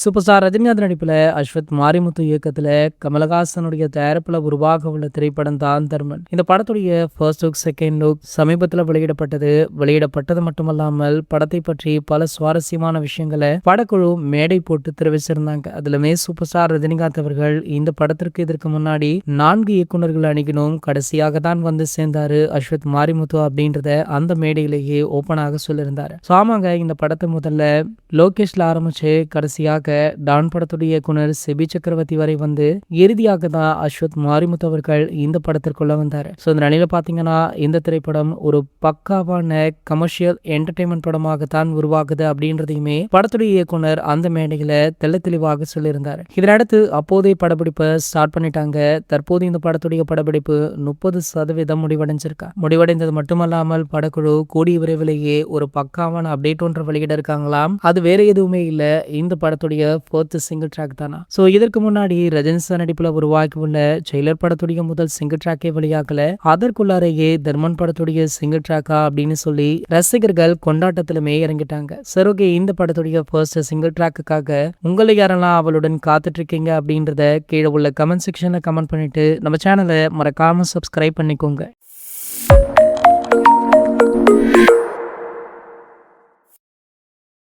Super star Rajinikanth நடிப்புல அஸ்வத் மாரிமுத்து இயக்கத்துல கமலஹாசனுடைய தயாரிப்புல உருவாக உள்ள திரைப்படம் தான் தர்மன். இந்த படத்துடைய ஃபர்ஸ்ட் லுக், செகண்ட் லுக் சமீபத்துல வெளியிடப்பட்டது மட்டுமல்லாமல் படத்தை பற்றி பல சுவாரஸ்யமான விஷயங்களை படக்குழு மேடை போட்டு தெரிவிச்சிருந்தாங்க. அதுலமே சூப்பர் ஸ்டார் ரஜினிகாந்த் அவர்கள் இந்த படத்திற்கு இதற்கு முன்னாடி 4 இயக்குநர்கள் அணுகினும் கடைசியாக தான் வந்து சேர்ந்தாரு அஸ்வத் மாரிமுத்து அப்படின்றத அந்த மேடையிலேயே ஓப்பனாக சொல்லியிருந்தாரு. ஆமாங்க, இந்த படத்தை முதல்ல லோகேஷ்ல ஆரம்பிச்சு கடைசியாக டான் படத்துடைய இயக்குனர் செபி சக்கரவர்த்தி வரை வந்து இறுதியாக தான் அஸ்வத் மாரிமுத்து அவர்கள் இந்த படத்திற்குள்ள வந்தாரு. இந்த நிலையில பாத்தீங்கன்னா இந்த திரைப்படம் ஒரு பக்காவான கமர்ஷியல் என்டர்டைன்மெண்ட் படமாகத்தான் உருவாகுது அப்படின்றதையுமே படத்துடைய இயக்குனர் அந்த மேடையில தெளிவாக சொல்லியிருந்தாரு. இதனடுத்து அப்போதைய படப்பிடிப்பை ஸ்டார்ட் பண்ணிட்டாங்க. தற்போது இந்த படத்துடைய படப்பிடிப்பு 30% முடிவடைந்தது மட்டுமல்லாமல் படக்குழு கூடிய விரைவிலேயே ஒரு பக்காவான அப்டேட் ஒன்று வெளியிட இருக்காங்களாம். அது வேற எதுவுமே இல்ல, இந்த படத்துடைய ஃபோர்த் சிங்கிள் ட்ராக் தானா. இதற்கு முன்னாடி ரஜினி சார் நடிப்புல உருவாக்கி உள்ள ஜெயிலர் படத்துடைய முதல் சிங்கிள் ட்ராக்கே வெளியாகல. அதற்குள்ளாரையே தர்மன் படத்துடைய சிங்கிள் ட்ராக்கா அப்படின்னு சொல்லி ரசிகர்கள் கொண்டாட்டத்திலுமே இறங்கிட்டாங்க. சரி, இந்த படத்துடைய ஃபர்ஸ்ட் சிங்கிள் ட்ராக்குக்காக உங்களை யாரெல்லாம் அவளுடன் காத்துட்டு இருக்கீங்க அப்படின்றத கீழே உள்ள கமெண்ட் செக்ஷன்ல கமெண்ட் பண்ணிட்டு நம்ம சேனலை மறக்காம சப்ஸ்கிரைப் பண்ணிக்கோங்க.